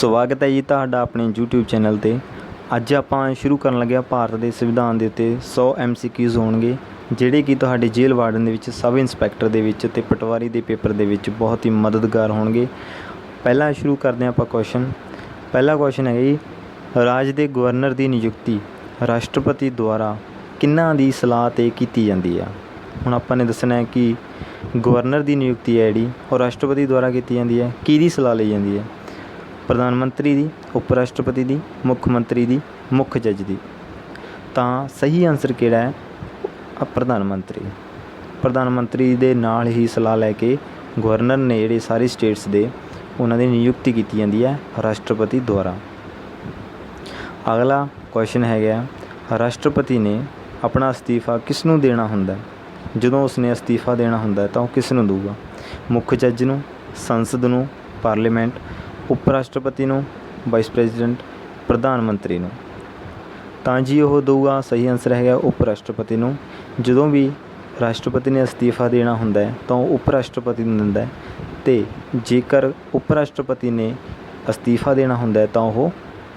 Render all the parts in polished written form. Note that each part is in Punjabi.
ਸਵਾਗਤ ਹੈ ਜੀ ਤੁਹਾਡਾ ਆਪਣੇ YouTube ਚੈਨਲ 'ਤੇ। ਅੱਜ ਆਪਾਂ ਸ਼ੁਰੂ ਕਰਨ ਲੱਗੇ ਹਾਂ ਭਾਰਤ ਦੇ ਸੰਵਿਧਾਨ ਦੇ ਉੱਤੇ 100 MCQs ਹੋਣਗੇ, ਜਿਹੜੇ ਕਿ ਤੁਹਾਡੇ ਜੇਲ੍ਹ ਵਾਰਡਨ ਦੇ ਵਿੱਚ, ਸਬ ਇੰਸਪੈਕਟਰ ਦੇ ਵਿੱਚ ਅਤੇ ਪਟਵਾਰੀ ਦੇ ਪੇਪਰ ਦੇ ਵਿੱਚ ਬਹੁਤ ਹੀ ਮਦਦਗਾਰ ਹੋਣਗੇ। ਪਹਿਲਾਂ ਸ਼ੁਰੂ ਕਰਦੇ ਹਾਂ ਆਪਾਂ ਕੁਐਸਚਨ। ਪਹਿਲਾ ਕੁਐਸਚਨ ਹੈਗਾ ਜੀ, ਰਾਜ ਦੇ ਗਵਰਨਰ ਦੀ ਨਿਯੁਕਤੀ ਰਾਸ਼ਟਰਪਤੀ ਦੁਆਰਾ ਕਿਹਨਾਂ ਦੀ ਸਲਾਹ 'ਤੇ ਕੀਤੀ ਜਾਂਦੀ ਆ। ਹੁਣ ਆਪਾਂ ਨੇ ਦੱਸਣਾ ਹੈ ਕਿ ਗਵਰਨਰ ਦੀ ਨਿਯੁਕਤੀ ਹੈ ਜਿਹੜੀ ਉਹ ਰਾਸ਼ਟਰਪਤੀ ਦੁਆਰਾ ਕੀਤੀ ਜਾਂਦੀ ਹੈ। ਕਿਹਦੀ ਸਲਾਹ ਲਈ ਜਾਂਦੀ ਹੈ? ਪ੍ਰਧਾਨ ਮੰਤਰੀ ਦੀ, ਉਪ ਰਾਸ਼ਟਰਪਤੀ ਦੀ, ਮੁੱਖ ਮੰਤਰੀ ਦੀ, ਮੁੱਖ ਜੱਜ ਦੀ। ਤਾਂ ਸਹੀ ਆਨਸਰ ਕਿਹੜਾ ਹੈ? ਪ੍ਰਧਾਨ ਮੰਤਰੀ। ਪ੍ਰਧਾਨ ਮੰਤਰੀ ਦੇ ਨਾਲ ਹੀ ਸਲਾਹ ਲੈ ਕੇ ਗਵਰਨਰ ਨੇ ਜਿਹੜੇ ਸਾਰੇ ਸਟੇਟਸ ਦੇ ਉਹਨਾਂ ਦੀ ਨਿਯੁਕਤੀ ਕੀਤੀ ਜਾਂਦੀ ਹੈ ਰਾਸ਼ਟਰਪਤੀ ਦੁਆਰਾ। ਅਗਲਾ ਕੁਐਸਚਨ ਹੈਗਾ, ਰਾਸ਼ਟਰਪਤੀ ਨੇ ਆਪਣਾ ਅਸਤੀਫਾ ਕਿਸ ਨੂੰ ਦੇਣਾ ਹੁੰਦਾ? ਜਦੋਂ ਉਸਨੇ ਅਸਤੀਫਾ ਦੇਣਾ ਹੁੰਦਾ ਤਾਂ ਉਹ ਕਿਸ ਨੂੰ ਦਊਗਾ? ਮੁੱਖ ਜੱਜ ਨੂੰ, ਸੰਸਦ ਨੂੰ, ਪਾਰਲੀਮੈਂਟ, ਉਪ ਰਾਸ਼ਟਰਪਤੀ ਨੂੰ, ਵਾਈਸ ਪ੍ਰੈਜ਼ੀਡੈਂਟ, ਪ੍ਰਧਾਨ ਮੰਤਰੀ ਨੂੰ। ਤਾਂ ਜੀ ਉਹ ਦਊਗਾ, ਸਹੀ ਆਨਸਰ ਹੈਗਾ ਉਪ ਰਾਸ਼ਟਰਪਤੀ ਨੂੰ। ਜਦੋਂ ਵੀ ਰਾਸ਼ਟਰਪਤੀ ਨੇ ਅਸਤੀਫਾ ਦੇਣਾ ਹੁੰਦਾ ਹੈ ਤਾਂ ਉਹ ਉਪ ਰਾਸ਼ਟਰਪਤੀ ਨੂੰ ਦਿੰਦਾ ਹੈ, ਅਤੇ ਜੇਕਰ ਉਪ ਰਾਸ਼ਟਰਪਤੀ ਨੇ ਅਸਤੀਫਾ ਦੇਣਾ ਹੁੰਦਾ ਤਾਂ ਉਹ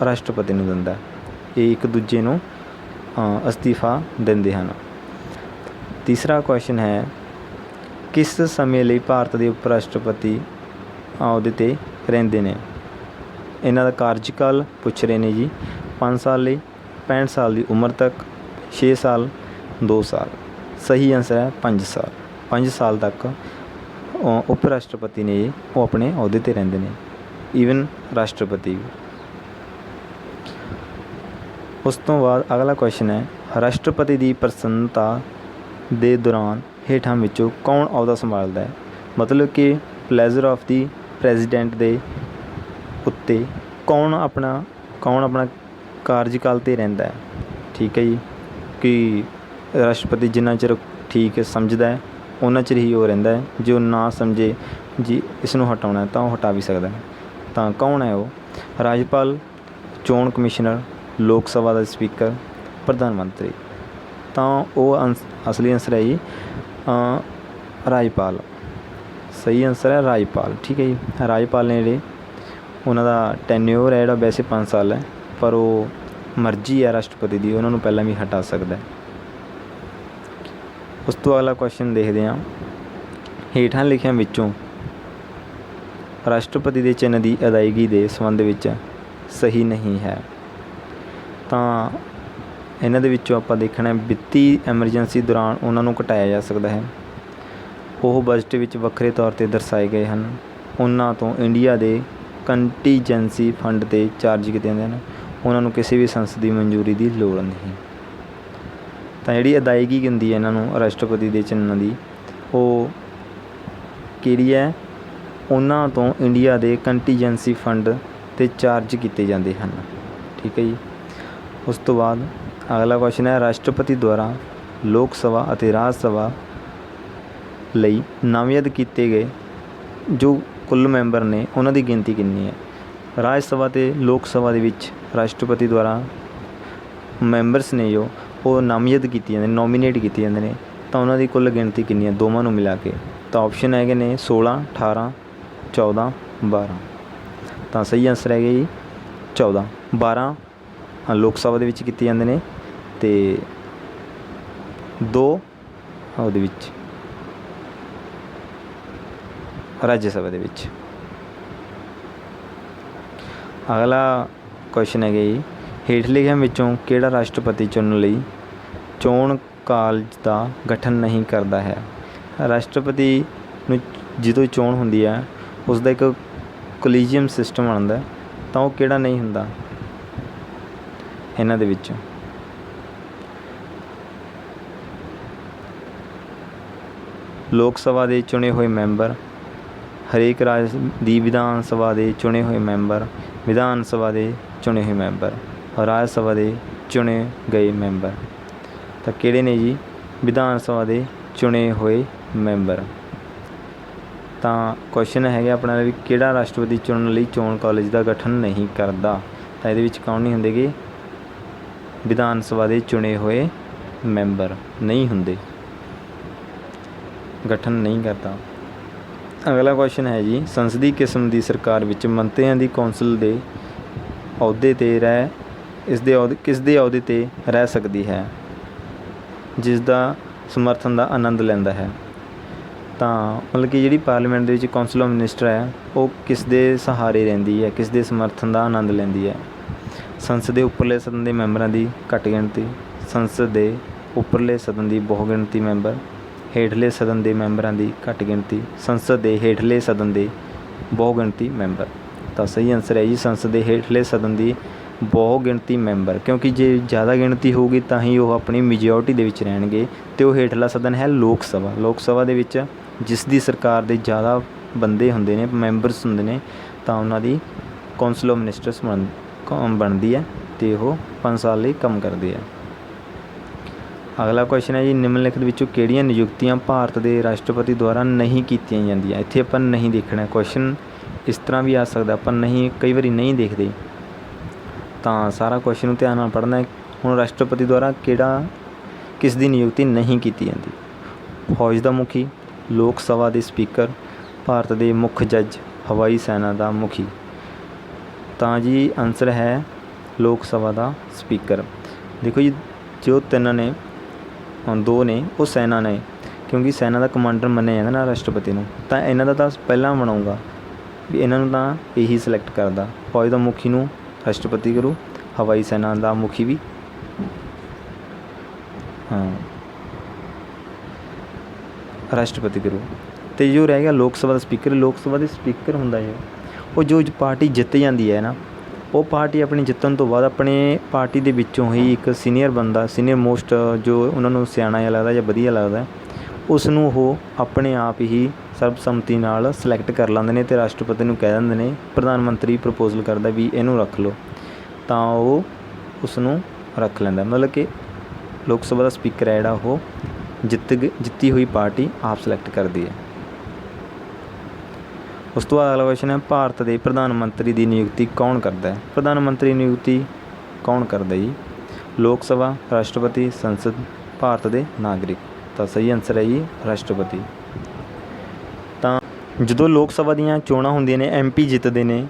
ਰਾਸ਼ਟਰਪਤੀ ਨੂੰ ਦਿੰਦਾ। ਇਹ ਇੱਕ ਦੂਜੇ ਨੂੰ ਅਸਤੀਫਾ ਦਿੰਦੇ ਹਨ। ਤੀਸਰਾ ਕੁਐਸਚਨ ਹੈ, ਕਿਸ ਸਮੇਂ ਲਈ ਭਾਰਤ ਦੇ ਉਪ ਰਾਸ਼ਟਰਪਤੀ ਅਹੁਦੇ 'ਤੇ ਰਹਿੰਦੇ ਨੇ? ਇਹਨਾਂ ਦਾ ਕਾਰਜਕਾਲ ਪੁੱਛ ਰਹੇ ਨੇ ਜੀ। 5 ਸਾਲ ਲਈ, 65 ਸਾਲ ਦੀ ਉਮਰ ਤੱਕ, 6 ਸਾਲ, 2 ਸਾਲ। ਸਹੀ ਆਨਸਰ ਹੈ 5 ਸਾਲ। 5 ਸਾਲ ਤੱਕ ਉਪ ਰਾਸ਼ਟਰਪਤੀ ਨੇ ਉਹ ਆਪਣੇ ਅਹੁਦੇ 'ਤੇ ਰਹਿੰਦੇ ਨੇ, ਈਵਨ ਰਾਸ਼ਟਰਪਤੀ ਵੀ। ਉਸ ਤੋਂ ਬਾਅਦ ਅਗਲਾ ਕੁਐਸਚਨ ਹੈ, ਰਾਸ਼ਟਰਪਤੀ ਦੀ ਪ੍ਰਸੰਨਤਾ ਦੇ ਦੌਰਾਨ ਹੇਠਾਂ ਵਿੱਚੋਂ ਕੌਣ ਅਹੁਦਾ ਸੰਭਾਲਦਾ ਹੈ? ਮਤਲਬ ਕਿ ਪਲੇਜ਼ਰ ਆਫ ਦੀ ਪ੍ਰੈਜ਼ੀਡੈਂਟ ਦੇ ਉੱਤੇ ਕੌਣ ਆਪਣਾ ਕਾਰਜਕਾਲ 'ਤੇ ਰਹਿੰਦਾ ਹੈ। ਠੀਕ ਹੈ ਜੀ, ਕਿ ਰਾਸ਼ਟਰਪਤੀ ਜਿੰਨਾ ਚਿਰ ਠੀਕ ਸਮਝਦਾ ਹੈ ਉਹਨਾਂ ਚਿਰ ਹੀ ਉਹ ਰਹਿੰਦਾ ਹੈ। ਜੇ ਉਹ ਨਾ ਸਮਝੇ ਜੀ ਇਸ ਨੂੰ ਹਟਾਉਣਾ ਤਾਂ ਉਹ ਹਟਾ ਵੀ ਸਕਦਾ ਹੈ। ਤਾਂ ਕੌਣ ਹੈ ਉਹ? ਰਾਜਪਾਲ, ਚੋਣ ਕਮਿਸ਼ਨਰ, ਲੋਕ ਸਭਾ ਦਾ ਸਪੀਕਰ, ਪ੍ਰਧਾਨ ਮੰਤਰੀ। ਤਾਂ ਉਹ ਅਸਲੀ ਆਨਸਰ ਹੈ ਜੀ ਰਾਜਪਾਲ। ਸਹੀ ਆਨਸਰ ਹੈ ਰਾਜਪਾਲ। ਠੀਕ ਹੈ ਜੀ, ਰਾਜਪਾਲ ਨੇ ਜਿਹੜੇ ਉਹਨਾਂ ਦਾ ਟੈਨਿਓਰ ਹੈ ਜਿਹੜਾ ਵੈਸੇ 5 ਸਾਲ ਹੈ, ਪਰ ਉਹ ਮਰਜ਼ੀ ਹੈ ਰਾਸ਼ਟਰਪਤੀ ਦੀ, ਉਹਨਾਂ ਨੂੰ ਪਹਿਲਾਂ ਵੀ ਹਟਾ ਸਕਦਾ। ਉਸ ਤੋਂ ਅਗਲਾ ਕੁਐਸਚਨ ਦੇਖਦੇ ਹਾਂ, ਹੇਠਾਂ ਲਿਖਿਆਂ ਵਿੱਚੋਂ ਰਾਸ਼ਟਰਪਤੀ ਦੇ ਚਿੰਨ੍ਹ ਦੀ ਅਦਾਇਗੀ ਦੇ ਸੰਬੰਧ ਵਿੱਚ ਸਹੀ ਨਹੀਂ ਹੈ। ਤਾਂ ਇਹਨਾਂ ਦੇ ਵਿੱਚੋਂ ਆਪਾਂ ਦੇਖਣਾ, ਵਿੱਤੀ ਐਮਰਜੈਂਸੀ ਦੌਰਾਨ ਉਹਨਾਂ ਨੂੰ ਘਟਾਇਆ ਜਾ ਸਕਦਾ ਹੈ। ਉਹ ਬਜਟ ਵਿੱਚ ਵੱਖਰੇ ਤੌਰ 'ਤੇ ਦਰਸਾਏ ਗਏ ਹਨ। ਉਹਨਾਂ ਤੋਂ ਇੰਡੀਆ ਦੇ ਕੰਟੀਜੈਂਸੀ ਫੰਡ 'ਤੇ ਚਾਰਜ ਕੀਤੇ ਜਾਂਦੇ ਹਨ। ਉਹਨਾਂ ਨੂੰ ਕਿਸੇ ਵੀ ਸੰਸਦੀ ਮਨਜ਼ੂਰੀ ਦੀ ਲੋੜ ਨਹੀਂ। ਤਾਂ ਜਿਹੜੀ ਅਦਾਇਗੀ ਹੁੰਦੀ ਹੈ ਇਹਨਾਂ ਨੂੰ ਰਾਸ਼ਟਰਪਤੀ ਦੇ ਚਿੰਨ੍ਹਾਂ ਦੀ, ਉਹ ਕਿਹੜੀ ਹੈ? ਉਹਨਾਂ ਤੋਂ ਇੰਡੀਆ ਦੇ ਕੰਟੀਜੈਂਸੀ ਫੰਡ 'ਤੇ ਚਾਰਜ ਕੀਤੇ ਜਾਂਦੇ ਹਨ। ਠੀਕ ਹੈ ਜੀ। ਉਸ ਤੋਂ ਬਾਅਦ ਅਗਲਾ ਕੁਐਸਚਨ ਹੈ, ਰਾਸ਼ਟਰਪਤੀ ਦੁਆਰਾ ਲੋਕ ਸਭਾ ਅਤੇ ਰਾਜ ਸਭਾ ਲਈ ਨਾਮਜ਼ਦ ਕੀਤੇ ਗਏ ਜੋ ਕੁੱਲ ਮੈਂਬਰ ਨੇ ਉਹਨਾਂ ਦੀ ਗਿਣਤੀ ਕਿੰਨੀ ਹੈ? ਰਾਜ ਸਭਾ ਅਤੇ ਲੋਕ ਸਭਾ ਦੇ ਵਿੱਚ ਰਾਸ਼ਟਰਪਤੀ ਦੁਆਰਾ ਮੈਂਬਰਸ ਨੇ ਜੋ ਉਹ ਨਾਮਜ਼ਦ ਕੀਤੇ ਜਾਂਦੇ ਨੇ, ਨੋਮੀਨੇਟ ਕੀਤੇ ਜਾਂਦੇ ਨੇ, ਤਾਂ ਉਹਨਾਂ ਦੀ ਕੁੱਲ ਗਿਣਤੀ ਕਿੰਨੀ ਹੈ ਦੋਵਾਂ ਨੂੰ ਮਿਲਾ ਕੇ? ਤਾਂ ਆਪਸ਼ਨ ਹੈਗੇ ਨੇ 16, 18, 14, 12। ਤਾਂ ਸਹੀ ਆਨਸਰ ਹੈਗਾ ਜੀ 14। 12 ਲੋਕ ਸਭਾ ਦੇ ਵਿੱਚ ਕੀਤੇ ਜਾਂਦੇ ਨੇ ਅਤੇ 2 ਉਹਦੇ ਵਿੱਚ ਰਾਜ ਸਭਾ ਦੇ ਵਿੱਚ। ਅਗਲਾ ਕੁਐਸਚਨ ਹੈਗਾ ਜੀ, ਹੇਠ ਲਿਖਿਆਂ ਵਿੱਚੋਂ ਕਿਹੜਾ ਰਾਸ਼ਟਰਪਤੀ ਚੁਣਨ ਲਈ ਚੋਣ ਕਾਲਜ ਦਾ ਗਠਨ ਨਹੀਂ ਕਰਦਾ ਹੈ? ਰਾਸ਼ਟਰਪਤੀ ਨੂੰ ਜਦੋਂ ਚੋਣ ਹੁੰਦੀ ਹੈ ਉਸ ਦਾ ਇੱਕ ਕੋਲੀਜੀਅਮ ਸਿਸਟਮ ਬਣਦਾ, ਤਾਂ ਉਹ ਕਿਹੜਾ ਨਹੀਂ ਹੁੰਦਾ ਇਹਨਾਂ ਦੇ ਵਿੱਚੋਂ? ਲੋਕ ਸਭਾ ਦੇ ਚੁਣੇ ਹੋਏ ਮੈਂਬਰ, ਹਰੇਕ ਰਾਜ ਦੀ ਵਿਧਾਨ ਸਭਾ ਦੇ ਚੁਣੇ ਹੋਏ ਮੈਂਬਰ, ਵਿਧਾਨ ਸਭਾ ਦੇ ਚੁਣੇ ਹੋਏ ਮੈਂਬਰ, ਰਾਜ ਸਭਾ ਦੇ ਚੁਣੇ ਗਏ ਮੈਂਬਰ। ਤਾਂ ਕਿਹੜੇ ਨੇ ਜੀ? ਵਿਧਾਨ ਸਭਾ ਦੇ ਚੁਣੇ ਹੋਏ ਮੈਂਬਰ। ਤਾਂ ਕੁਐਸਚਨ ਹੈਗਾ ਆਪਣਾ ਵੀ ਕਿਹੜਾ ਰਾਸ਼ਟਰਪਤੀ ਚੁਣਨ ਲਈ ਚੋਣ ਕਾਲਜ ਦਾ ਗਠਨ ਨਹੀਂ ਕਰਦਾ? ਤਾਂ ਇਹਦੇ ਵਿੱਚ ਕੌਣ ਨਹੀਂ ਹੁੰਦੇ ਗੇ? ਵਿਧਾਨ ਸਭਾ ਦੇ ਚੁਣੇ ਹੋਏ ਮੈਂਬਰ ਨਹੀਂ ਹੁੰਦੇ, ਗਠਨ ਨਹੀਂ ਕਰਦਾ। ਅਗਲਾ ਕੁਐਸਚਨ ਹੈ ਜੀ, ਸੰਸਦੀ ਕਿਸਮ ਦੀ ਸਰਕਾਰ ਵਿੱਚ ਮੰਤਰੀਆਂ ਦੀ ਕੌਂਸਲ ਦੇ ਅਹੁਦੇ 'ਤੇ ਕਿਸ ਦੇ ਅਹੁਦੇ 'ਤੇ ਰਹਿ ਸਕਦੀ ਹੈ, ਜਿਸ ਦਾ ਸਮਰਥਨ ਦਾ ਆਨੰਦ ਲੈਂਦਾ ਹੈ। ਤਾਂ ਮਤਲਬ ਕਿ ਜਿਹੜੀ ਪਾਰਲੀਮੈਂਟ ਦੇ ਵਿੱਚ ਕੌਂਸਲ ਆਫ ਮਿਨਿਸਟਰ ਹੈ ਉਹ ਕਿਸ ਦੇ ਸਹਾਰੇ ਰਹਿੰਦੀ ਹੈ, ਕਿਸ ਦੇ ਸਮਰਥਨ ਦਾ ਆਨੰਦ ਲੈਂਦੀ ਹੈ। ਸੰਸਦ ਦੇ ਉੱਪਰਲੇ ਸਦਨ ਦੇ ਮੈਂਬਰਾਂ ਦੀ ਘੱਟ ਗਿਣਤੀ, ਸੰਸਦ ਦੇ ਉੱਪਰਲੇ ਸਦਨ ਦੀ ਬਹੁ ਗਿਣਤੀ ਮੈਂਬਰ, ਹੇਠਲੇ ਸਦਨ ਦੇ ਮੈਂਬਰਾਂ ਦੀ ਘੱਟ ਗਿਣਤੀ, ਸੰਸਦ ਦੇ ਹੇਠਲੇ ਸਦਨ ਦੇ ਬਹੁ ਗਿਣਤੀ ਮੈਂਬਰ। ਤਾਂ ਸਹੀ ਆਨਸਰ ਹੈ ਜੀ ਸੰਸਦ ਦੇ ਹੇਠਲੇ ਸਦਨ ਦੀ ਬਹੁ ਗਿਣਤੀ ਮੈਂਬਰ, ਕਿਉਂਕਿ ਜੇ ਜ਼ਿਆਦਾ ਗਿਣਤੀ ਹੋਊਗੀ ਤਾਂ ਹੀ ਉਹ ਆਪਣੀ ਮੈਜੋਰਟੀ ਦੇ ਵਿੱਚ ਰਹਿਣਗੇ। ਅਤੇ ਉਹ ਹੇਠਲਾ ਸਦਨ ਹੈ ਲੋਕ ਸਭਾ। ਲੋਕ ਸਭਾ ਦੇ ਵਿੱਚ ਜਿਸ ਦੀ ਸਰਕਾਰ ਦੇ ਜ਼ਿਆਦਾ ਬੰਦੇ ਹੁੰਦੇ ਨੇ, ਮੈਂਬਰਸ ਹੁੰਦੇ ਨੇ, ਤਾਂ ਉਹਨਾਂ ਦੀ ਕੌਂਸਲ ਆਫ ਮਿਨਿਸਟਰਸ ਬਣਦੀ ਹੈ ਅਤੇ ਉਹ 5 ਸਾਲ ਲਈ ਕੰਮ ਕਰਦੇ ਹੈ। ਅਗਲਾ ਕੁਐਸਚਨ ਹੈ ਜੀ, ਨਿਮਨਲਿਖਤ ਵਿੱਚੋਂ ਕਿਹੜੀਆਂ ਨਿਯੁਕਤੀਆਂ ਭਾਰਤ ਦੇ ਰਾਸ਼ਟਰਪਤੀ ਦੁਆਰਾ ਨਹੀਂ ਕੀਤੀਆਂ ਜਾਂਦੀਆਂ। ਇੱਥੇ ਆਪਾਂ ਨਹੀਂ ਦੇਖਣਾ, ਕੁਐਸਚਨ ਇਸ ਤਰ੍ਹਾਂ ਵੀ ਆ ਸਕਦਾ, ਆਪਾਂ ਨਹੀਂ ਕਈ ਵਾਰੀ ਨਹੀਂ ਦੇਖਦੇ, ਤਾਂ ਸਾਰਾ ਕੁਐਸਚਨ ਨੂੰ ਧਿਆਨ ਨਾਲ ਪੜ੍ਹਨਾ ਹੈ। ਹੁਣ ਰਾਸ਼ਟਰਪਤੀ ਦੁਆਰਾ ਕਿਸ ਦੀ ਨਿਯੁਕਤੀ ਨਹੀਂ ਕੀਤੀ ਜਾਂਦੀ। ਫੌਜ ਦਾ ਮੁਖੀ, ਲੋਕ ਸਭਾ ਦੇ ਸਪੀਕਰ, ਭਾਰਤ ਦੇ ਮੁੱਖ ਜੱਜ, ਹਵਾਈ ਸੈਨਾ ਦਾ ਮੁਖੀ। ਤਾਂ ਜੀ ਆਨਸਰ ਹੈ ਲੋਕ ਸਭਾ ਦਾ ਸਪੀਕਰ। ਦੇਖੋ ਜੀ ਜੋ 3 ਨੇ, 2 ਨੇ ਉਹ ਸੈਨਾ ਨੇ, ਕਿਉਂਕਿ ਸੈਨਾ ਦਾ ਕਮਾਂਡਰ ਮੰਨਿਆ ਜਾਂਦਾ ਨਾ ਰਾਸ਼ਟਰਪਤੀ ਨੂੰ, ਤਾਂ ਇਹਨਾਂ ਦਾ ਤਾਂ ਪਹਿਲਾਂ ਬਣਾਊਗਾ ਵੀ ਇਹਨਾਂ ਨੂੰ ਤਾਂ ਇਹੀ ਸਿਲੈਕਟ ਕਰਦਾ। ਫੌਜ ਦਾ ਮੁਖੀ ਨੂੰ ਰਾਸ਼ਟਰਪਤੀ ਕਰੂ, ਹਵਾਈ ਸੈਨਾ ਦਾ ਮੁਖੀ ਵੀ ਰਾਸ਼ਟਰਪਤੀ ਕਰੂ। ਅਤੇ ਜੋ ਰਹਿ ਗਿਆ ਲੋਕ ਸਭਾ ਦਾ ਸਪੀਕਰ, ਲੋਕ ਸਭਾ ਦੇ ਸਪੀਕਰ ਹੁੰਦਾ ਹੈ ਉਹ ਜੋ ਪਾਰਟੀ ਜਿੱਤ ਜਾਂਦੀ ਹੈ ਨਾ, ਉਹ ਪਾਰਟੀ ਆਪਣੀ ਜਿੱਤਣ ਤੋਂ ਬਾਅਦ ਆਪਣੇ ਪਾਰਟੀ ਦੇ ਵਿੱਚੋਂ ਹੀ ਇੱਕ ਸੀਨੀਅਰ ਬੰਦਾ, ਸੀਨੀਅਰ ਮੋਸਟ, ਜੋ ਉਹਨਾਂ ਨੂੰ ਸਿਆਣਾ ਜਿਹਾ ਲੱਗਦਾ ਜਾਂ ਵਧੀਆ ਲੱਗਦਾ, ਉਸ ਨੂੰ ਉਹ ਆਪਣੇ ਆਪ ਹੀ ਸਰਬਸੰਮਤੀ ਨਾਲ ਸਿਲੈਕਟ ਕਰ ਲੈਂਦੇ ਨੇ ਅਤੇ ਰਾਸ਼ਟਰਪਤੀ ਨੂੰ ਕਹਿ ਦਿੰਦੇ ਨੇ, ਪ੍ਰਧਾਨ ਮੰਤਰੀ ਪ੍ਰਪੋਜ਼ਲ ਕਰਦਾ ਵੀ ਇਹਨੂੰ ਰੱਖ ਲਓ, ਤਾਂ ਉਹ ਉਸ ਨੂੰ ਰੱਖ ਲੈਂਦਾ। ਮਤਲਬ ਕਿ ਲੋਕ ਸਭਾ ਦਾ ਸਪੀਕਰ ਹੈ ਜਿਹੜਾ ਉਹ ਜਿੱਤੀ ਹੋਈ ਪਾਰਟੀ ਆਪ ਸਿਲੈਕਟ ਕਰਦੀ ਹੈ। ਉਸ ਤੋਂ ਬਾਅਦ ਅਗਲਾ ਕੁਐਸਚਨ ਹੈ, ਭਾਰਤ ਦੇ ਪ੍ਰਧਾਨ ਮੰਤਰੀ ਦੀ ਨਿਯੁਕਤੀ ਕੌਣ ਕਰਦਾ ਹੈ। ਪ੍ਰਧਾਨ ਮੰਤਰੀ ਦੀ ਨਿਯੁਕਤੀ ਕੌਣ ਕਰਦਾ ਜੀ? ਲੋਕ ਸਭਾ, ਰਾਸ਼ਟਰਪਤੀ, ਸੰਸਦ, ਭਾਰਤ ਦੇ ਨਾਗਰਿਕ। ਤਾਂ ਸਹੀ ਆਨਸਰ ਹੈ ਜੀ ਰਾਸ਼ਟਰਪਤੀ। ਤਾਂ ਜਦੋਂ ਲੋਕ ਸਭਾ ਦੀਆਂ ਚੋਣਾਂ ਹੁੰਦੀਆਂ ਨੇ, MP ਜਿੱਤਦੇ ਨੇ,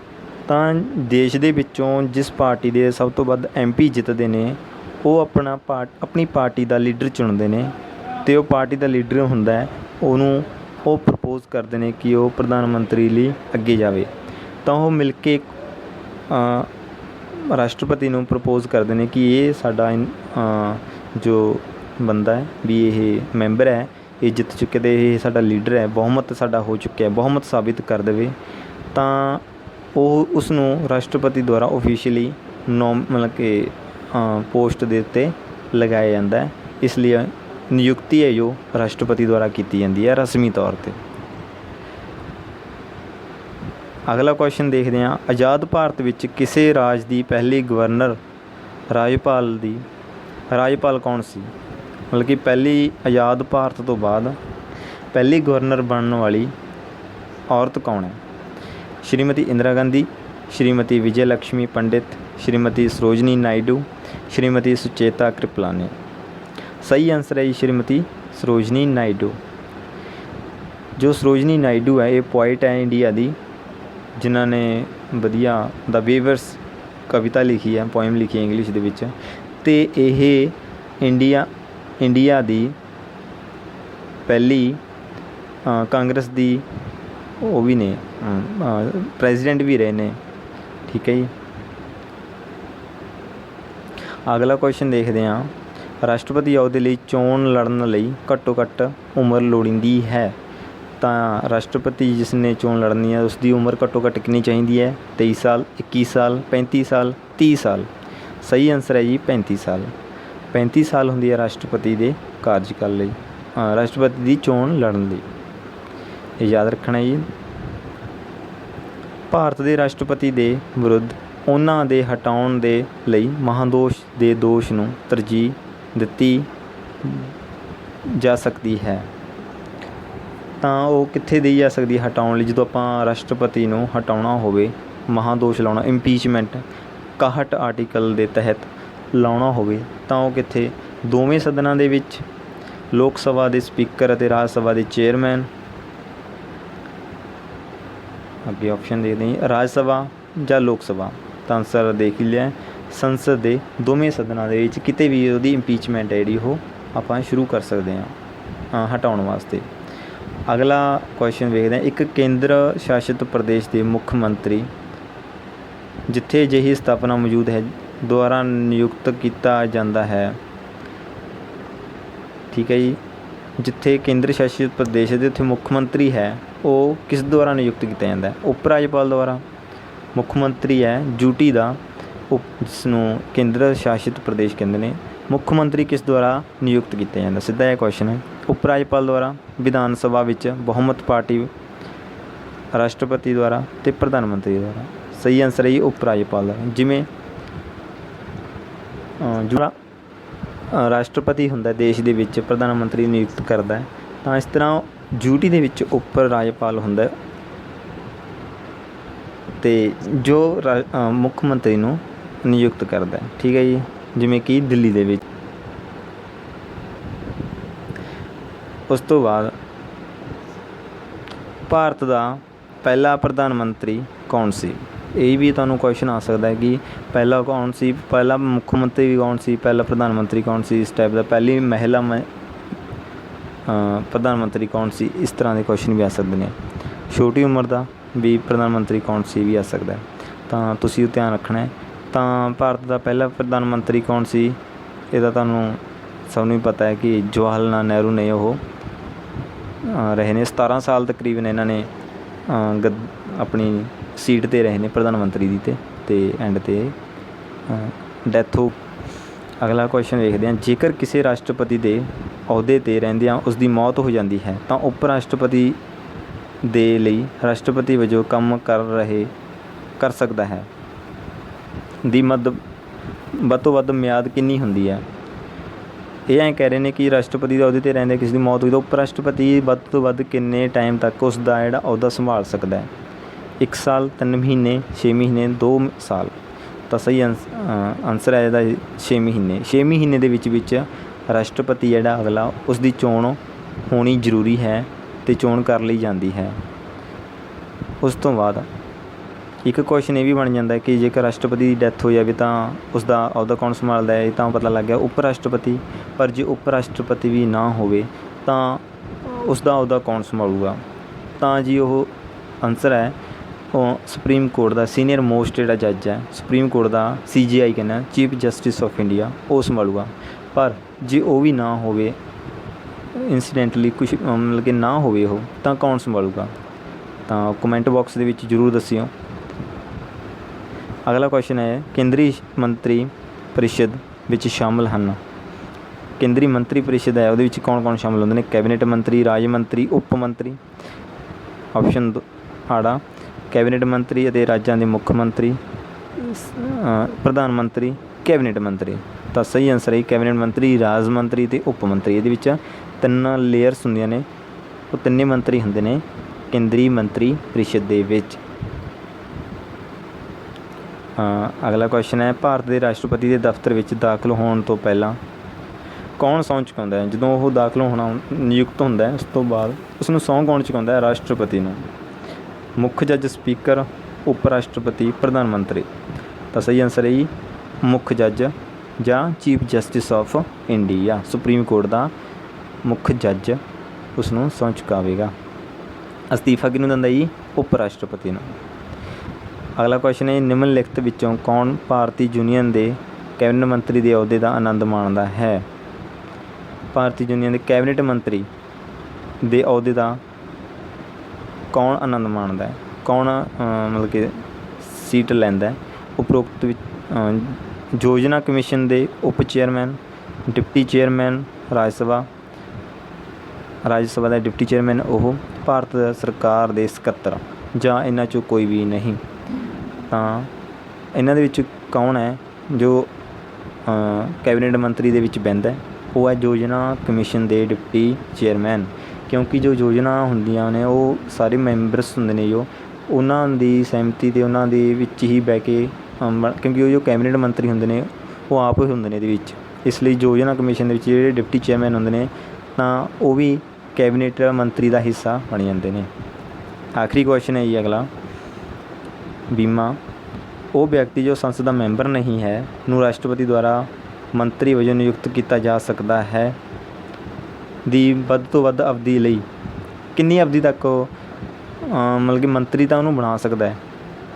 ਤਾਂ ਦੇਸ਼ ਦੇ ਵਿੱਚੋਂ ਜਿਸ ਪਾਰਟੀ ਦੇ ਸਭ ਤੋਂ ਵੱਧ MP ਜਿੱਤਦੇ ਨੇ ਉਹ ਆਪਣੀ ਪਾਰਟੀ ਦਾ ਲੀਡਰ ਚੁਣਦੇ ਨੇ, ਅਤੇ ਉਹ ਪਾਰਟੀ ਦਾ ਲੀਡਰ ਹੁੰਦਾ ਹੈ, ਉਹਨੂੰ ਉਹ ਪ੍ਰਪੋਜ਼ ਕਰਦੇ ਨੇ ਕਿ ਉਹ ਪ੍ਰਧਾਨ ਮੰਤਰੀ ਲਈ ਅੱਗੇ ਜਾਵੇ। ਤਾਂ ਉਹ ਮਿਲ ਕੇ ਰਾਸ਼ਟਰਪਤੀ ਨੂੰ ਪ੍ਰਪੋਜ਼ ਕਰਦੇ ਨੇ ਕਿ ਇਹ ਸਾਡਾ ਜੋ ਬੰਦਾ ਹੈ ਵੀ ਇਹ ਮੈਂਬਰ ਹੈ, ਇਹ ਜਿੱਤ ਚੁੱਕੇ ਅਤੇ ਇਹ ਸਾਡਾ ਲੀਡਰ ਹੈ, ਬਹੁਮਤ ਸਾਡਾ ਹੋ ਚੁੱਕਿਆ, ਬਹੁਮਤ ਸਾਬਿਤ ਕਰ ਦੇਵੇ। ਤਾਂ ਉਹ ਉਸ ਨੂੰ ਰਾਸ਼ਟਰਪਤੀ ਦੁਆਰਾ ਓਫੀਸ਼ੀਅਲੀ ਮਤਲਬ ਕਿ ਪੋਸਟ ਦੇ ਉੱਤੇ ਲਗਾਇਆ ਜਾਂਦਾ ਹੈ। ਇਸ ਲਈ ਨਿਯੁਕਤੀ ਹੈ ਜੋ ਰਾਸ਼ਟਰਪਤੀ ਦੁਆਰਾ ਕੀਤੀ ਜਾਂਦੀ ਹੈ ਰਸਮੀ ਤੌਰ 'ਤੇ। ਅਗਲਾ ਕੁਐਸਚਨ ਦੇਖਦੇ ਹਾਂ, ਆਜ਼ਾਦ ਭਾਰਤ ਵਿੱਚ ਕਿਸੇ ਰਾਜ ਦੀ ਪਹਿਲੀ ਗਵਰਨਰ ਰਾਜਪਾਲ ਕੌਣ ਸੀ? ਮਤਲਬ ਕਿ ਪਹਿਲੀ ਆਜ਼ਾਦ ਭਾਰਤ ਤੋਂ ਬਾਅਦ ਪਹਿਲੀ ਗਵਰਨਰ ਬਣਨ ਵਾਲੀ ਔਰਤ ਕੌਣ ਹੈ? ਸ਼੍ਰੀਮਤੀ ਇੰਦਰਾ ਗਾਂਧੀ, ਸ਼੍ਰੀਮਤੀ ਵਿਜੇ ਲਕਸ਼ਮੀ ਪੰਡਿਤ, ਸ਼੍ਰੀਮਤੀ ਸਰੋਜਨੀ ਨਾਇਡੂ, ਸ਼੍ਰੀਮਤੀ ਸੁਚੇਤਾ ਕ੍ਰਿਪਲਾਨੀ। ਸਹੀ ਆਨਸਰ ਹੈ ਜੀ ਸ਼੍ਰੀਮਤੀ ਸਰੋਜਨੀ ਨਾਇਡੂ। ਜੋ ਸਰੋਜਨੀ ਨਾਇਡੂ ਹੈ ਇਹ ਪੋਇਟ ਹੈ ਇੰਡੀਆ ਦੀ, ਜਿਨ੍ਹਾਂ ਨੇ ਵਧੀਆ ਦਾ ਵੀਵਰਸ ਕਵਿਤਾ ਲਿਖੀ ਹੈ, ਪੋਇਮ ਲਿਖੀ ਹੈ ਇੰਗਲਿਸ਼ ਦੇ ਵਿੱਚ, ਅਤੇ ਇਹ ਇੰਡੀਆ ਦੀ ਪਹਿਲੀ ਕਾਂਗਰਸ ਦੀ ਉਹ ਵੀ ਨੇ, ਪ੍ਰੈਜ਼ੀਡੈਂਟ ਵੀ ਰਹੇ ਨੇ। ਠੀਕ ਹੈ ਜੀ। ਅਗਲਾ ਕੁਐਸਚਨ ਦੇਖਦੇ ਹਾਂ, ਰਾਸ਼ਟਰਪਤੀ ਅਹੁਦੇ ਲਈ ਚੋਣ ਲੜਨ ਲਈ ਘੱਟੋ ਘੱਟ ਉਮਰ ਲੋੜੀਂਦੀ ਹੈ। ਤਾਂ ਰਾਸ਼ਟਰਪਤੀ ਜਿਸ ਨੇ ਚੋਣ ਲੜਨੀ ਹੈ ਉਸ ਦੀ ਉਮਰ ਘੱਟੋ ਘੱਟ ਕਿੰਨੀ ਚਾਹੀਦੀ ਹੈ? 23 ਸਾਲ, 21 ਸਾਲ, 35 ਸਾਲ, 30 ਸਾਲ। ਸਹੀ ਆਨਸਰ ਹੈ ਜੀ 35 ਸਾਲ। 35 ਸਾਲ ਹੁੰਦੀ ਹੈ ਰਾਸ਼ਟਰਪਤੀ ਦੇ ਕਾਰਜਕਾਲ ਲਈ, ਰਾਸ਼ਟਰਪਤੀ ਦੀ ਚੋਣ ਲੜਨ ਲਈ। ਇਹ ਯਾਦ ਰੱਖਣਾ ਜੀ। ਭਾਰਤ ਦੇ ਰਾਸ਼ਟਰਪਤੀ ਦੇ ਵਿਰੁੱਧ ਉਹਨਾਂ ਦੇ ਹਟਾਉਣ ਦੇ ਲਈ ਮਹਾਦੋਸ਼ ਦੇ ਦੋਸ਼ ਨੂੰ ਤਰਜੀਹ ਦਿੱਤੀ ਜਾ ਸਕਦੀ ਹੈ। ਤਾਂ ਉਹ ਕਿੱਥੇ ਦੇਈ ਜਾ ਸਕਦੀ ਹੈ ਹਟਾਉਣ ਲਈ? ਜਦੋਂ ਆਪਾਂ ਰਾਸ਼ਟਰਪਤੀ ਨੂੰ ਹਟਾਉਣਾ ਹੋਵੇ, ਮਹਾਦੋਸ਼ ਲਾਉਣਾ, ਇੰਪੀਚਮੈਂਟ 61 ਆਰਟੀਕਲ ਦੇ ਤਹਿਤ ਲਾਉਣਾ ਹੋਵੇ, ਤਾਂ ਉਹ ਕਿੱਥੇ? ਦੋਵੇਂ ਸਦਨਾਂ ਦੇ ਵਿੱਚ, ਲੋਕ ਸਭਾ ਦੇ ਸਪੀਕਰ ਅਤੇ ਰਾਜ ਸਭਾ ਦੇ ਚੇਅਰਮੈਨ, ਅੱਗੇ ਆਪਸ਼ਨ ਦੇਖਦੇ ਹਾਂ, ਰਾਜ ਸਭਾ ਜਾਂ ਲੋਕ ਸਭਾ। ਤਾਂ ਆਂਸਰ ਦੇਖ ਹੀ ਲਿਆ, ਸੰਸਦ ਦੇ ਦੋਵੇਂ ਸਦਨਾਂ ਦੇ ਵਿੱਚ ਕਿਤੇ ਵੀ ਉਹਦੀ ਇੰਪੀਚਮੈਂਟ ਹੈ ਜਿਹੜੀ ਉਹ ਆਪਾਂ ਸ਼ੁਰੂ ਕਰ ਸਕਦੇ ਹਾਂ ਹਟਾਉਣ ਵਾਸਤੇ। ਅਗਲਾ ਕੁਐਸਚਨ ਵੇਖਦੇ ਹਾਂ, ਇੱਕ ਕੇਂਦਰ ਸ਼ਾਸਿਤ ਪ੍ਰਦੇਸ਼ ਦੇ ਮੁੱਖ ਮੰਤਰੀ ਜਿੱਥੇ ਅਜਿਹੀ ਸਥਾਪਨਾ ਮੌਜੂਦ ਹੈ ਦੁਆਰਾ ਨਿਯੁਕਤ ਕੀਤਾ ਜਾਂਦਾ ਹੈ। ਠੀਕ ਹੈ ਜੀ, ਜਿੱਥੇ ਕੇਂਦਰ ਸ਼ਾਸਿਤ ਪ੍ਰਦੇਸ਼ ਦੇ ਉੱਥੇ ਮੁੱਖ ਮੰਤਰੀ ਹੈ ਉਹ ਕਿਸ ਦੁਆਰਾ ਨਿਯੁਕਤ ਕੀਤਾ ਜਾਂਦਾ ਹੈ? ਉਪ ਰਾਜਪਾਲ ਦੁਆਰਾ। ਮੁੱਖ ਮੰਤਰੀ ਹੈ ਯੂਟੀ ਦਾ, ਜਿਸ ਨੂੰ ਕੇਂਦਰ ਸ਼ਾਸਿਤ ਪ੍ਰਦੇਸ਼ ਕਹਿੰਦੇ ਨੇ। ਮੁੱਖ ਮੰਤਰੀ ਕਿਸ ਦੁਆਰਾ ਨਿਯੁਕਤ ਕੀਤਾ ਜਾਂਦਾ? ਸਿੱਧਾ ਇਹ ਕੁਐਸਚਨ ਹੈ। ਉਪ ਰਾਜਪਾਲ ਦੁਆਰਾ, ਵਿਧਾਨ ਸਭਾ ਵਿੱਚ ਬਹੁਮਤ ਪਾਰਟੀ, ਰਾਸ਼ਟਰਪਤੀ ਦੁਆਰਾ ਅਤੇ ਪ੍ਰਧਾਨ ਮੰਤਰੀ ਦੁਆਰਾ। ਸਹੀ ਆਂਸਰ ਹੈ ਜੀ ਉਪ ਰਾਜਪਾਲ ਦਾ। ਜਿਵੇਂ ਜਿਹੜਾ ਰਾਸ਼ਟਰਪਤੀ ਹੁੰਦਾ ਦੇਸ਼ ਦੇ ਵਿੱਚ ਪ੍ਰਧਾਨ ਮੰਤਰੀ ਨਿਯੁਕਤ ਕਰਦਾ ਹੈ, ਤਾਂ ਇਸ ਤਰ੍ਹਾਂ ਯੂਟੀ ਦੇ ਵਿੱਚ ਉਪ ਰਾਜਪਾਲ ਹੁੰਦਾ ਅਤੇ ਜੋ ਮੁੱਖ ਮੰਤਰੀ ਨੂੰ ਨਿਯੁਕਤ ਕਰਦਾ ਹੈ। ਠੀਕ ਹੈ ਜੀ, ਜਿਵੇਂ ਕਿ ਦਿੱਲੀ ਦੇ ਵਿੱਚ। ਉਸ ਤੋਂ ਬਾਅਦ ਭਾਰਤ ਦਾ ਪਹਿਲਾ ਪ੍ਰਧਾਨ ਮੰਤਰੀ ਕੌਣ ਸੀ? ਇਹ ਵੀ ਤੁਹਾਨੂੰ ਕੁਐਸਚਨ ਆ ਸਕਦਾ ਹੈ ਕਿ ਪਹਿਲਾ ਕੌਣ ਸੀ, ਪਹਿਲਾ ਮੁੱਖ ਮੰਤਰੀ ਵੀ ਕੌਣ ਸੀ, ਪਹਿਲਾ ਪ੍ਰਧਾਨ ਮੰਤਰੀ ਕੌਣ ਸੀ, ਇਸ ਟਾਈਪ ਦਾ। ਪਹਿਲੀ ਮਹਿਲਾ ਪ੍ਰਧਾਨ ਮੰਤਰੀ ਕੌਣ ਸੀ, ਇਸ ਤਰ੍ਹਾਂ ਦੇ ਕੁਐਸਚਨ ਵੀ ਆ ਸਕਦੇ ਨੇ। ਛੋਟੀ ਉਮਰ ਦਾ ਵੀ ਪ੍ਰਧਾਨ ਮੰਤਰੀ ਕੌਣ ਸੀ ਵੀ ਆ ਸਕਦਾ, ਤਾਂ ਤੁਸੀਂ ਉਹ ਧਿਆਨ ਰੱਖਣਾ ਹੈ। ਤਾਂ ਭਾਰਤ ਦਾ ਪਹਿਲਾ ਪ੍ਰਧਾਨ ਮੰਤਰੀ ਕੌਣ ਸੀ? ਇਹਦਾ ਤੁਹਾਨੂੰ ਸਭ ਨੂੰ ਹੀ ਪਤਾ ਹੈ ਕਿ ਜਵਾਹਰ ਲਾਲ ਨਹਿਰੂ ਨੇ ਉਹ ਰਹੇ ਨੇ। 17 ਸਾਲ ਤਕਰੀਬਨ ਇਹਨਾਂ ਨੇ ਆਪਣੀ ਸੀਟ 'ਤੇ ਰਹੇ ਨੇ ਪ੍ਰਧਾਨ ਮੰਤਰੀ ਦੀ, ਅਤੇ ਐਂਡ 'ਤੇ ਡੈਥ ਹੋ। ਅਗਲਾ ਕੁਐਸਚਨ ਵੇਖਦੇ ਹਾਂ, ਜੇਕਰ ਕਿਸੇ ਰਾਸ਼ਟਰਪਤੀ ਦੇ ਅਹੁਦੇ 'ਤੇ ਰਹਿੰਦਿਆਂ ਉਸ ਦੀ ਮੌਤ ਹੋ ਜਾਂਦੀ ਹੈ ਤਾਂ ਉਪ ਰਾਸ਼ਟਰਪਤੀ ਦੇ ਲਈ ਰਾਸ਼ਟਰਪਤੀ ਵਜੋਂ ਕੰਮ ਕਰ ਸਕਦਾ ਹੈ ਦੀ ਵੱਧ ਤੋਂ ਵੱਧ ਮਿਆਦ ਕਿੰਨੀ ਹੁੰਦੀ ਹੈ? ਇਹ ਐਂ ਕਹਿ ਰਹੇ ਨੇ ਕਿ ਰਾਸ਼ਟਰਪਤੀ ਦੇ ਅਹੁਦੇ 'ਤੇ ਰਹਿੰਦੇ ਕਿਸੇ ਦੀ ਮੌਤ ਹੋਈ ਤਾਂ ਉਪ ਰਾਸ਼ਟਰਪਤੀ ਵੱਧ ਤੋਂ ਵੱਧ ਕਿੰਨੇ ਟਾਈਮ ਤੱਕ ਉਸ ਦਾ ਜਿਹੜਾ ਅਹੁਦਾ ਸੰਭਾਲ ਸਕਦਾ ਹੈ? 1 ਸਾਲ, 3 ਮਹੀਨੇ, 6 ਮਹੀਨੇ, 2 ਸਾਲ। ਤਾਂ ਸਹੀ ਆਂਸਰ ਹੈ ਇਹਦਾ 6 ਮਹੀਨੇ। 6 ਮਹੀਨੇ ਦੇ ਵਿੱਚ ਰਾਸ਼ਟਰਪਤੀ ਜਿਹੜਾ ਅਗਲਾ ਉਸ ਦੀ ਚੋਣ ਹੋਣੀ ਜ਼ਰੂਰੀ ਹੈ ਅਤੇ ਚੋਣ ਕਰ ਲਈ ਜਾਂਦੀ ਹੈ। ਉਸ ਤੋਂ ਬਾਅਦ ਇੱਕ ਕੁਐਸਚਨ ਇਹ ਵੀ ਬਣ ਜਾਂਦਾ ਕਿ ਜੇਕਰ ਰਾਸ਼ਟਰਪਤੀ ਦੀ ਡੈਥ ਹੋ ਜਾਵੇ ਤਾਂ ਉਸ ਦਾ ਅਹੁਦਾ ਕੌਣ ਸੰਭਾਲਦਾ ਹੈ? ਤਾਂ ਪਤਾ ਲੱਗ ਗਿਆ ਉਪ ਰਾਸ਼ਟਰਪਤੀ। ਪਰ ਜੇ ਉਪ ਰਾਸ਼ਟਰਪਤੀ ਵੀ ਨਾ ਹੋਵੇ ਤਾਂ ਉਸ ਦਾ ਅਹੁਦਾ ਕੌਣ ਸੰਭਾਲੂਗਾ? ਤਾਂ ਜੀ ਉਹ ਆਂਸਰ ਹੈ ਉਹ ਸੁਪਰੀਮ ਕੋਰਟ ਦਾ ਸੀਨੀਅਰ ਮੋਸਟ ਜਿਹੜਾ ਜੱਜ ਹੈ ਸੁਪਰੀਮ ਕੋਰਟ ਦਾ, CJI ਕਹਿੰਦਾ, ਚੀਫ ਜਸਟਿਸ ਆਫ ਇੰਡੀਆ, ਉਹ ਸੰਭਾਲੂਗਾ। ਪਰ ਜੇ ਉਹ ਵੀ ਨਾ ਹੋਵੇ, ਇੰਸੀਡੈਂਟਲੀ ਕੁਛ ਮਤਲਬ ਕਿ ਨਾ ਹੋਵੇ ਉਹ, ਤਾਂ ਕੌਣ ਸੰਭਾਲੂਗਾ? ਤਾਂ ਕਮੈਂਟ ਬਾਕਸ ਦੇ ਵਿੱਚ ਜ਼ਰੂਰ ਦੱਸਿਓ। ਅਗਲਾ ਕੁਐਸਚਨ ਹੈ, ਕੇਂਦਰੀ ਮੰਤਰੀ ਪਰਿਸ਼ਦ ਵਿੱਚ ਸ਼ਾਮਲ ਹਨ। ਕੇਂਦਰੀ ਮੰਤਰੀ ਪਰਿਸ਼ਦ ਹੈ ਉਹਦੇ ਵਿੱਚ ਕੌਣ ਕੌਣ ਸ਼ਾਮਲ ਹੁੰਦੇ ਨੇ? ਕੈਬਨਿਟ ਮੰਤਰੀ, ਰਾਜ ਮੰਤਰੀ, ਉਪ ਮੰਤਰੀ। ਆਪਸ਼ਨ ਆੜਾ, ਕੈਬਨਿਟ ਮੰਤਰੀ ਅਤੇ ਰਾਜਾਂ ਦੇ ਮੁੱਖ ਮੰਤਰੀ, ਪ੍ਰਧਾਨ ਮੰਤਰੀ, ਕੈਬਨਿਟ ਮੰਤਰੀ। ਤਾਂ ਸਹੀ ਆਂਸਰ ਹੈ ਕੈਬਨਿਟ ਮੰਤਰੀ, ਰਾਜ ਮੰਤਰੀ ਅਤੇ ਉਪ ਮੰਤਰੀ। ਇਹਦੇ ਵਿੱਚ 3 ਲੇਅਰਸ ਹੁੰਦੀਆਂ ਨੇ, ਉਹ 3 ਮੰਤਰੀ ਹੁੰਦੇ ਨੇ ਕੇਂਦਰੀ ਮੰਤਰੀ ਪਰਿਸ਼ਦ ਦੇ ਵਿੱਚ। ਅਗਲਾ ਕੁਐਸਚਨ ਹੈ, ਭਾਰਤ ਦੇ ਰਾਸ਼ਟਰਪਤੀ ਦੇ ਦਫ਼ਤਰ ਵਿੱਚ ਦਾਖਲ ਹੋਣ ਤੋਂ ਪਹਿਲਾਂ ਕੌਣ ਸਹੁੰ ਚੁਕਾਉਂਦਾ ਹੈ? ਜਦੋਂ ਉਹ ਦਾਖਲ ਹੋਣਾ ਨਿਯੁਕਤ ਹੁੰਦਾ ਹੈ ਉਸ ਤੋਂ ਬਾਅਦ ਉਸਨੂੰ ਸਹੁੰ ਕੌਣ ਚੁਕਾਉਂਦਾ ਹੈ? ਰਾਸ਼ਟਰਪਤੀ ਨੂੰ। ਮੁੱਖ ਜੱਜ, ਸਪੀਕਰ, ਉਪ ਰਾਸ਼ਟਰਪਤੀ, ਪ੍ਰਧਾਨ ਮੰਤਰੀ। ਤਾਂ ਸਹੀ ਆਂਸਰ ਹੈ ਜੀ ਮੁੱਖ ਜੱਜ ਜਾਂ chief justice of India, supreme court ਦਾ ਮੁੱਖ ਜੱਜ ਉਸਨੂੰ ਸਹੁੰ ਚੁਕਾਵੇਗਾ। ਅਸਤੀਫਾ ਕਿਹਨੂੰ ਦਿੰਦਾ ਜੀ? ਉਪ ਰਾਸ਼ਟਰਪਤੀ ਨੂੰ। ਅਗਲਾ ਕੁਐਸਚਨ ਹੈ, ਨਿਮਨਲਿਖਤ ਵਿੱਚੋਂ ਕੌਣ ਭਾਰਤੀ ਯੂਨੀਅਨ ਦੇ ਕੈਬਨਿਟ ਮੰਤਰੀ ਦੇ ਅਹੁਦੇ ਦਾ ਆਨੰਦ ਮਾਣਦਾ ਹੈ? ਭਾਰਤੀ ਯੂਨੀਅਨ ਦੇ ਕੈਬਨਿਟ ਮੰਤਰੀ ਦੇ ਅਹੁਦੇ ਦਾ ਕੌਣ ਆਨੰਦ ਮਾਣਦਾ ਹੈ? ਕੌਣ ਮਤਲਬ ਕਿ ਸੀਟ ਲੈਂਦਾ ਹੈ? ਉਪਰੋਕਤ ਵਿੱਚ ਯੋਜਨਾ ਕਮਿਸ਼ਨ ਦੇ ਉਪ ਚੇਅਰਮੈਨ, ਡਿਪਟੀ ਚੇਅਰਮੈਨ, ਰਾਜ ਸਭਾ ਦਾ ਡਿਪਟੀ ਚੇਅਰਮੈਨ, ਉਹ ਭਾਰਤ ਸਰਕਾਰ ਦੇ ਸਕੱਤਰ, ਜਾਂ ਇਹਨਾਂ 'ਚੋਂ ਕੋਈ ਵੀ ਨਹੀਂ। ਤਾਂ ਇਹਨਾਂ ਦੇ ਵਿੱਚ ਕੌਣ ਹੈ ਜੋ ਕੈਬਨਿਟ ਮੰਤਰੀ ਦੇ ਵਿੱਚ ਬਹਿੰਦਾ? ਉਹ ਹੈ ਯੋਜਨਾ ਕਮਿਸ਼ਨ ਦੇ ਡਿਪਟੀ ਚੇਅਰਮੈਨ। ਕਿਉਂਕਿ ਜੋ ਯੋਜਨਾ ਹੁੰਦੀਆਂ ਨੇ ਉਹ ਸਾਰੇ ਮੈਂਬਰਸ ਹੁੰਦੇ ਨੇ ਜੋ ਉਹਨਾਂ ਦੀ ਸਹਿਮਤੀ ਅਤੇ ਉਹਨਾਂ ਦੇ ਵਿੱਚ ਹੀ ਬਹਿ ਕੇ ਕਿਉਂਕਿ ਉਹ ਜੋ ਕੈਬਨਿਟ ਮੰਤਰੀ ਹੁੰਦੇ ਨੇ ਉਹ ਆਪ ਹੀ ਹੁੰਦੇ ਨੇ ਇਹਦੇ ਵਿੱਚ। ਇਸ ਲਈ ਯੋਜਨਾ ਕਮਿਸ਼ਨ ਦੇ ਵਿੱਚ ਜਿਹੜੇ ਡਿਪਟੀ ਚੇਅਰਮੈਨ ਹੁੰਦੇ ਨੇ ਤਾਂ ਉਹ ਵੀ ਕੈਬਨਿਟ ਮੰਤਰੀ ਦਾ ਹਿੱਸਾ ਬਣ ਜਾਂਦੇ ਨੇ। ਆਖਰੀ ਕੁਐਸਚਨ ਹੈ ਜੀ ਅਗਲਾ, ਬੀਮਾ ਉਹ ਵਿਅਕਤੀ ਜੋ ਸੰਸਦ ਦਾ ਮੈਂਬਰ ਨਹੀਂ ਹੈ ਨੂੰ ਰਾਸ਼ਟਰਪਤੀ ਦੁਆਰਾ ਮੰਤਰੀ ਵਜੋਂ ਨਿਯੁਕਤ ਕੀਤਾ ਜਾ ਸਕਦਾ ਹੈ ਦੀ ਵੱਧ ਤੋਂ ਵੱਧ ਅਵਧੀ ਲਈ। ਕਿੰਨੀ ਅਵਧੀ ਤੱਕ ਉਹ ਮਤਲਬ ਕਿ ਮੰਤਰੀ ਤਾਂ ਉਹਨੂੰ ਬਣਾ ਸਕਦਾ ਹੈ,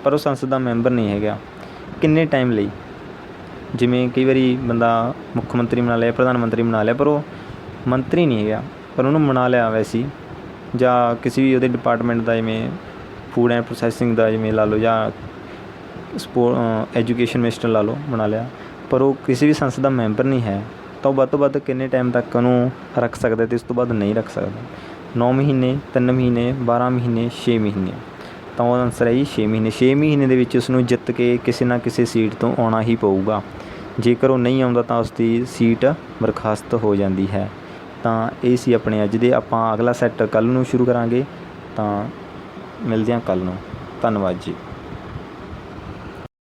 ਪਰ ਉਹ ਸੰਸਦ ਦਾ ਮੈਂਬਰ ਨਹੀਂ ਹੈਗਾ। ਕਿੰਨੇ ਟਾਈਮ ਲਈ? ਜਿਵੇਂ ਕਈ ਵਾਰੀ ਬੰਦਾ ਮੁੱਖ ਮੰਤਰੀ ਬਣਾ ਲਿਆ, ਪ੍ਰਧਾਨ ਮੰਤਰੀ ਬਣਾ ਲਿਆ, ਪਰ ਉਹ ਮੰਤਰੀ ਨਹੀਂ ਹੈਗਾ, ਪਰ ਉਹਨੂੰ ਬਣਾ ਲਿਆ ਵੈਸੇ ਹੀ, ਜਾਂ ਕਿਸੇ ਵੀ ਉਹਦੇ ਡਿਪਾਰਟਮੈਂਟ ਦਾ, ਜਿਵੇਂ ਫੂਡ ਐਂਡ ਪ੍ਰੋਸੈਸਿੰਗ ਦਾ ਜਿਵੇਂ ਲਾ ਲਓ, ਜਾਂ ਐਜੂਕੇਸ਼ਨ ਮਿਨਿਸਟਰ ਲਾ ਲਓ, ਬਣਾ ਲਿਆ, ਪਰ ਉਹ ਕਿਸੇ ਵੀ ਸੰਸਦ ਦਾ ਮੈਂਬਰ ਨਹੀਂ ਹੈ, ਤਾਂ ਉਹ ਵੱਧ ਤੋਂ ਵੱਧ ਕਿੰਨੇ ਟਾਈਮ ਤੱਕ ਉਹਨੂੰ ਰੱਖ ਸਕਦਾ ਅਤੇ ਉਸ ਤੋਂ ਬਾਅਦ ਨਹੀਂ ਰੱਖ ਸਕਦਾ? 9 ਮਹੀਨੇ, 3 ਮਹੀਨੇ, 12 ਮਹੀਨੇ, 6 ਮਹੀਨੇ। ਤਾਂ ਉਹਦਾ ਆਨਸਰ ਹੈ ਜੀ 6 ਮਹੀਨੇ। 6 ਮਹੀਨੇ ਦੇ ਵਿੱਚ ਉਸਨੂੰ ਜਿੱਤ ਕੇ ਕਿਸੇ ਨਾ ਕਿਸੇ ਸੀਟ ਤੋਂ ਆਉਣਾ ਹੀ ਪਊਗਾ। ਜੇਕਰ ਉਹ ਨਹੀਂ ਆਉਂਦਾ ਤਾਂ ਉਸਦੀ ਸੀਟ ਬਰਖਾਸਤ ਹੋ ਜਾਂਦੀ ਹੈ। ਤਾਂ ਇਹ ਸੀ ਆਪਣੇ ਅੱਜ ਦੇ। ਆਪਾਂ ਅਗਲਾ ਸੈੱਟ ਕੱਲ੍ਹ ਨੂੰ ਸ਼ੁਰੂ ਕਰਾਂਗੇ, ਤਾਂ ਮਿਲਦੇ ਹਾਂ ਕੱਲ੍ਹ ਨੂੰ। ਧੰਨਵਾਦ ਜੀ।